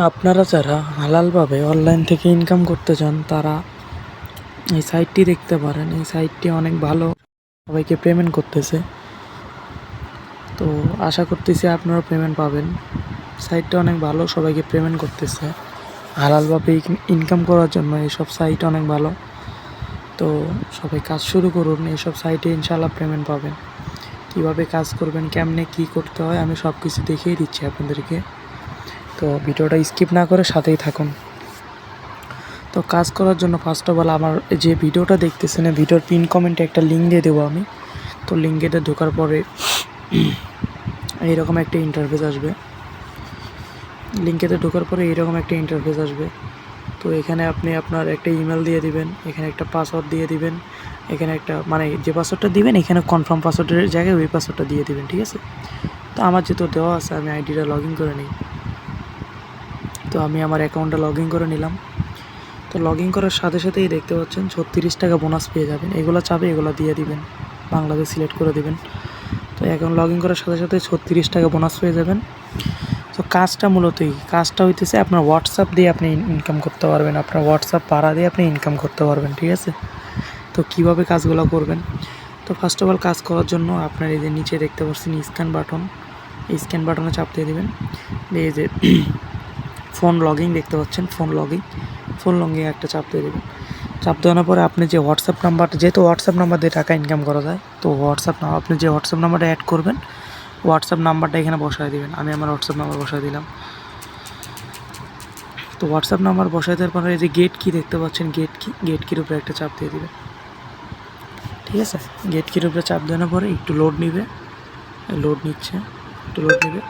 আপনারা যারা হালালভাবে অনলাইন থেকে ইনকাম করতে চান তারা এই সাইটটি দেখতে পারেন। এই সাইটটি অনেক ভালো, সবাইকে পেমেন্ট করতেছে। তো আশা করতেছি আপনারা পেমেন্ট পাবেন। সাইটটা অনেক ভালো, সবাইকে পেমেন্ট করতেছে হালালভাবে ইনকাম করার জন্য। এইসব সাইট অনেক ভালো। তো সবাই কাজ শুরু করুন, এইসব সাইটে ইনশাল্লাহ পেমেন্ট পাবেন। কিভাবে কাজ করবেন, কেমনে কি করতে হয়, আমি সব কিছু দেখিয়ে দিচ্ছি আপনাদেরকে। তো ভিডিওটা স্কিপ না করে সাথেই থাকুন। তো কাজ করার জন্য ফার্স্ট অফ অল আমার যে ভিডিওটা দেখতেছেন, ভিডিওর পিন কমেন্টে একটা লিঙ্ক দিয়ে দেবো আমি। তো লিঙ্কেতে ঢোকার পরে এইরকম একটা ইন্টারফেস আসবে। লিঙ্কেতে ঢোকার পরে এইরকম একটা ইন্টারফেস আসবে। তো এখানে আপনি আপনার একটা ইমেল দিয়ে দিবেন, এখানে একটা পাসওয়ার্ড দিয়ে দিবেন, এখানে একটা মানে যে পাসওয়ার্ডটা দিবেন এখানে কনফার্ম পাসওয়ার্ডের জায়গায় ওই পাসওয়ার্ডটা দিয়ে দিবেন, ঠিক আছে? তো আমার যেহেতু দেওয়া আছে আমি আইডিটা লগ ইন করে নিই। তো আমি আমার অ্যাকাউন্টটা লগ ইন করে নিলাম। তো লগ ইন করার সাথে সাথেই দেখতে পাচ্ছেন 36 টাকা বোনাস পেয়ে যাবেন। এগুলো চাবে এগুলো দিয়ে দিবেন, বাংলাদেশ সিলেক্ট করে দিবেন। তো এখন লগ ইন করার সাথে সাথে 36 টাকা বোনাস পেয়ে যাবেন। তো কাজটা মূলত কাজটা হইতেছে আপনার হোয়াটসঅ্যাপ দিয়ে আপনি ইনকাম করতে পারবেন, আপনার হোয়াটসঅ্যাপ ভাড়া দিয়ে আপনি ইনকাম করতে পারবেন, ঠিক আছে? তো কীভাবে কাজগুলো করবেন? তো ফার্স্ট অফ অল কাজ করার জন্য আপনার এই যে নিচে দেখতে পাচ্ছেন স্ক্যান বাটন, এই স্ক্যান বাটনে চাপ দিয়ে দেবেন। এই যে ফোন লগইন দেখতে পাচ্ছেন, ফোন লগইন একটা চাপ দিয়ে দেবেন। চাপ দেওয়ার পরে আপনি যে হোয়াটসঅ্যাপ নাম্বারটা, যেহেতু হোয়াটসঅ্যাপ নাম্বার দিয়ে টাকা ইনকাম করা যায়, তো আপনি যে হোয়াটসঅ্যাপ নাম্বারটা অ্যাড করবেন, হোয়াটসঅ্যাপ নাম্বারটা এখানে বসায় দিবেন। আমি আমার হোয়াটসঅ্যাপ নাম্বার বসায় দিলাম। তো হোয়াটসঅ্যাপ নাম্বার বসায় দেওয়ার পরে এই যে গেট কি দেখতে পাচ্ছেন, গেট কির উপরে একটা চাপ দিয়ে দিবেন, ঠিক আছে? গেট কির উপরে চাপ দেওয়ার পরে একটু লোড নিবে, লোড নিচ্ছে, একটু লোড নেবে।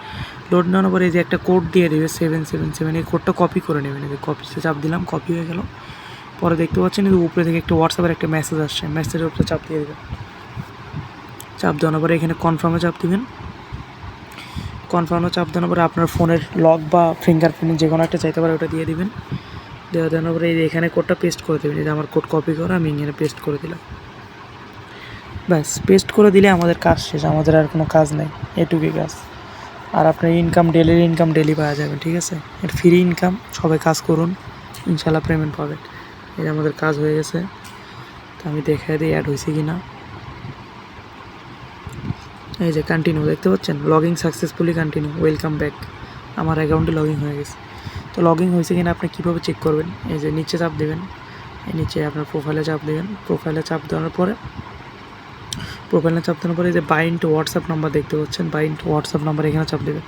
লোড নেওয়ার পরে এই যে একটা কোড দিয়ে দেবে 777, এই কোডটা কপি করে নেবেন। এই যে কপিতে চাপ দিলাম, কপি হয়ে গেল। পরে দেখতে পাচ্ছেন এই উপরে থেকে একটা হোয়াটসঅ্যাপের একটা মেসেজ আসছে, মেসেজের উপরে চাপ দিয়ে দেবেন। চাপ দেওয়ার পরে এখানে কনফার্মে চাপ দিবেন। কনফার্মে চাপ দেওয়ার পরে আপনার ফোনের লক বা ফিঙ্গারপ্রিন্ট যে কোনো একটা চাইতে পারে ওটা দিয়ে দিবেন। দেওয়ার পরে এই এখানে কোডটা পেস্ট করে দেবেন। এই যে আমার কোড কপি করে আমি এখানে পেস্ট করে দিলাম। ব্যাস, পেস্ট করে দিলে আমাদের কাজ শেষ, আমাদের আর কোনো কাজ নেই, এটুকুই কাজ। আর আপনার ইনকাম ডেলির ইনকাম ডেলি পাওয়া যাবে, ঠিক আছে? এটা ফ্রি ইনকাম, সবাই কাজ করুন, ইনশাল্লাহ পেমেন্ট পাবেন। এই আমাদের কাজ হয়ে গেছে। তো আমি দেখে দিই অ্যাড হয়েছে কি না। এই যে কন্টিনিউ দেখতে পাচ্ছেন, login successfully continue, welcome back. আমার অ্যাকাউন্টে লগইন হয়ে গেছে। তো লগইন হয়েছে কিনা আপনি কীভাবে চেক করবেন? এই যে নিচে চাপ দেবেন, এই নিচে আপনার প্রোফাইলে চাপ দেবেন। প্রোফাইলে চাপ দেওয়ার পরে এই যে বাইন্ড টু হোয়াটসঅ্যাপ নাম্বার দেখতে পাচ্ছেন, বাইন্ড টু হোয়াটসঅ্যাপ নাম্বার এখানে চাপ দেবেন।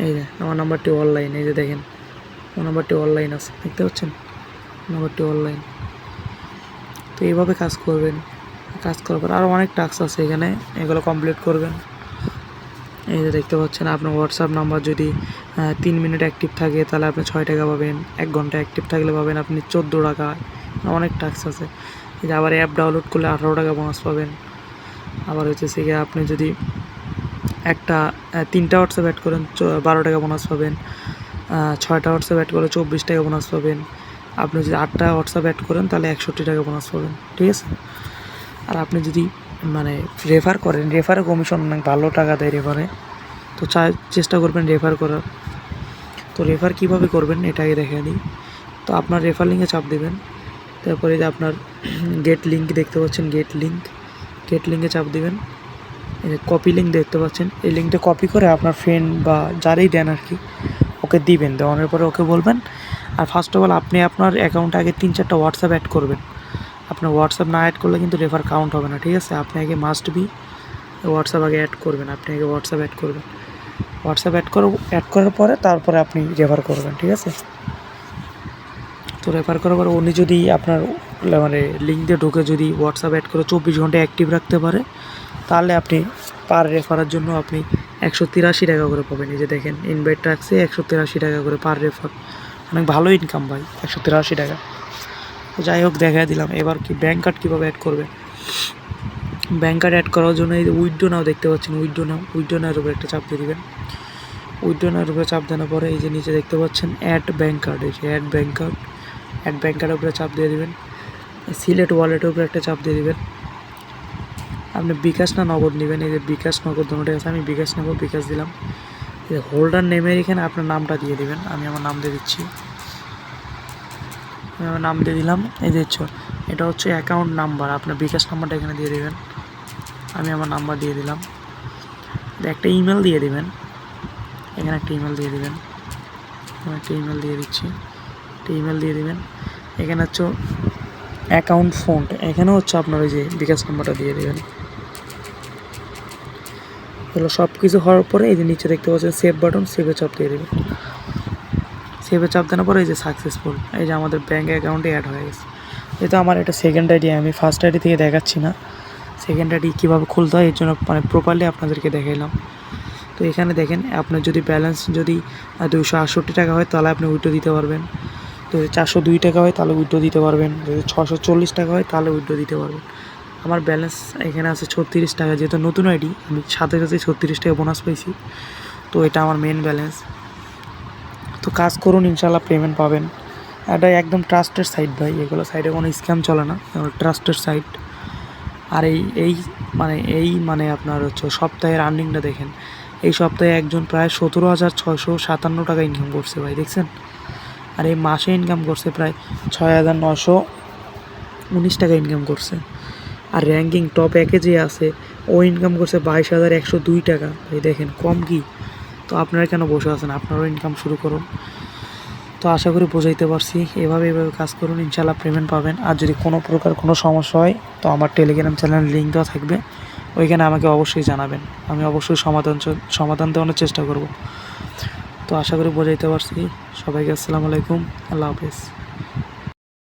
এই যে আমার নাম্বারটি অনলাইন, এই যে দেখেন আমার নাম্বারটি অনলাইন আছে, দেখতে পাচ্ছেন নাম্বারটি অনলাইন। তো এইভাবে কাজ করবেন। কাজ করার পর আরও অনেক টাস্ক আছে এখানে, এগুলো কমপ্লিট করবেন। এই যে দেখতে পাচ্ছেন আপনার হোয়াটসঅ্যাপ নাম্বার যদি 3 মিনিট অ্যাক্টিভ থাকে তাহলে আপনি 6 টাকা পাবেন, 1 ঘন্টা অ্যাক্টিভ থাকলে পাবেন আপনি 14 টাকা। অনেক টাস্ক আছে। এই যে আবার অ্যাপ ডাউনলোড করলে 18 টাকা বোনাস পাবেন। আবার হচ্ছে গিয়ে আপনি যদি একটা 3টা হোয়াটসঅ্যাপ অ্যাড করেন 12 টাকা বোনাস পাবেন। 6টা হোয়াটসঅ্যাপ অ্যাড করলে 24 টাকা বোনাস পাবেন। আপনি যদি 8টা হোয়াটসঅ্যাপ অ্যাড করেন তাহলে 61 টাকা বোনাস পাবেন, ঠিক আছে? আর আপনি যদি মানে রেফার করেন, রেফারে কমিশন অনেক ভালো টাকা দেয় রেফারে। তো চেষ্টা করবেন রেফার করার। তো রেফার কীভাবে করবেন এটা আগে দেখে দিই। তো আপনার রেফার লিঙ্কে চাপ দেবেন। তারপরে যে আপনার গেট লিঙ্ক দেখতে পাচ্ছেন, গেট লিঙ্কে চাপ দেবেন। এই যে কপি লিঙ্ক দেখতে পাচ্ছেন, এই লিঙ্কটা কপি করে আপনার ফ্রেন্ড বা যারাই দেন আর কি ওকে দিবেন। দেওয়ানোর পরে ওকে বলবেন। আর ফার্স্ট অফ অল আপনি আপনার অ্যাকাউন্টে আগে 3-4টা হোয়াটসঅ্যাপ অ্যাড করবেন। আপনার হোয়াটসঅ্যাপ না অ্যাড করলে কিন্তু রেফার কাউন্ট হবে না, ঠিক আছে? আপনি আগে মাস্ট বি হোয়াটসঅ্যাপ আগে অ্যাড করবেন, আপনি আগে হোয়াটসঅ্যাপ অ্যাড করবেন। হোয়াটসঅ্যাপ অ্যাড করার পরে তারপরে আপনি রেফার করবেন, ঠিক আছে? তো রেফার করার পরে উনি যদি আপনার মানে লিঙ্ক দিয়ে ঢুকে যদি হোয়াটসঅ্যাপ অ্যাড করে 24 ঘন্টা অ্যাক্টিভ রাখতে পারে তাহলে আপনি পার রেফারের জন্য আপনি 183 টাকা করে পাবেন। এই যে দেখেন ইনভাইট রাখছে 183 টাকা করে পার রেফার, অনেক ভালো ইনকাম ভাই, 183 টাকা। তো যাই হোক দেখা দিলাম। এবার কি ব্যাঙ্ক কার্ড কীভাবে অ্যাড করবেন? ব্যাঙ্ক কার্ড অ্যাড করার জন্য এই যে উইথড্র নাও দেখতে পাচ্ছেন, উইথড্র নাওর উপরে একটা চাপ দিয়ে দেবেন। উইথড্র নাওর উপরে চাপ দেওয়ার পরে এই যে নিচে দেখতে পাচ্ছেন অ্যাড ব্যাঙ্ক কার্ড, এই যে অ্যাড ব্যাঙ্ক কার্ডের উপরে চাপ দিয়ে দেবেন। সিলেক্ট ওয়ালেটের উপরে একটা চাপ দিয়ে দেবেন। আপনি বিকাশ না নগদ নেবেন, এই যে বিকাশ নগদ দুটোটাই আছে, আমি বিকাশ নেব, বিকাশ দিলাম। হোল্ডার নেমের এখানে আপনার নামটা দিয়ে দিবেন। আমি আমার নাম দিয়ে দিচ্ছি, আমি আমার নাম দিয়ে দিলাম। এই যে এটা হচ্ছে অ্যাকাউন্ট নাম্বার, আপনার বিকাশ নাম্বারটা এখানে দিয়ে দেবেন। আমি আমার নাম্বার দিয়ে দিলাম। একটা ইমেল দিয়ে দিবেন, এখানে একটা ইমেল দিয়ে দিবেন। আমি একটা ইমেল দিয়ে দিচ্ছি, একটা ইমেল দিয়ে দিবেন। এখানে হচ্ছে অ্যাকাউন্ট ফন্ট, এখানেও হচ্ছে আপনার ওই যে বিকাশ নাম্বারটা দিয়ে দেবেন। এগুলো সব কিছু হওয়ার পরে এই যে নিচে দেখতে পাচ্ছেন সেভ বাটন, সেভে চাপ দিয়ে দেবেন। সেভে চাপ দেওয়ার পরে এই যে সাকসেসফুল, এই যে আমাদের ব্যাঙ্ক অ্যাকাউন্টে অ্যাড হয়ে গেছে। যেহেতু আমার এটা সেকেন্ড আইডি, আমি ফার্স্ট আইডি থেকে দেখাচ্ছি না, সেকেন্ড আইডি কীভাবে খুলতে হয় এর জন্য মানে প্রপারলি আপনাদেরকে দেখাইলাম। তো এখানে দেখেন আপনার যদি ব্যালেন্স যদি 268 টাকা হয় তাহলে আপনি উইথড্র দিতে পারবেন, যদি 402 টাকা হয় তাহলে উইথড্র দিতে পারবেন, যদি 640 টাকা হয় তাহলে উইথড্র দিতে পারবেন। আমার ব্যালেন্স এখানে আছে 36 টাকা, যেহেতু নতুন আইডি আমি সাথে সাথে 36 টাকা বোনাস পাইছি, তো এটা আমার মেন ব্যালেন্স। তো কাজ করুন, ইনশাল্লাহ পেমেন্ট পাবেন। এটা একদম ট্রাস্টেড সাইট ভাই, এগুলো সাইটে কোনো স্ক্যাম চলে না, ট্রাস্টেড সাইট। আর এই আপনার হচ্ছে সপ্তাহের আর্নিংটা দেখেন, এই সপ্তাহে একজন প্রায় 17,657 টাকা ইনকাম করছে ভাই, দেখছেন। আর এই মাসে ইনকাম করছে প্রায় 6,919 টাকা ইনকাম করছে। আর র্যাঙ্কিং টপ 1-এ যে আছে ও ইনকাম করছে 22,102 টাকা ভাই, দেখেন কম কি। তো আপনারা কেন বসে আছেন, আপনারাও ইনকাম শুরু করুন। তো আশা করি বোঝাইতে পারছি, এভাবে কাজ করুন, ইনশাল্লাহ পেমেন্ট পাবেন। আর যদি কোনো প্রকার কোনো সমস্যা হয় তো আমার টেলিগ্রাম চ্যানেল লিঙ্ক দেওয়া থাকবে, ওইখানে আমাকে অবশ্যই জানাবেন, আমি অবশ্যই সমাধান দেওয়ার চেষ্টা করব। তো আশা করি বোঝাইতে পারছি। সবাইকে আসসালামু আলাইকুম, আল্লাহ হাফেজ।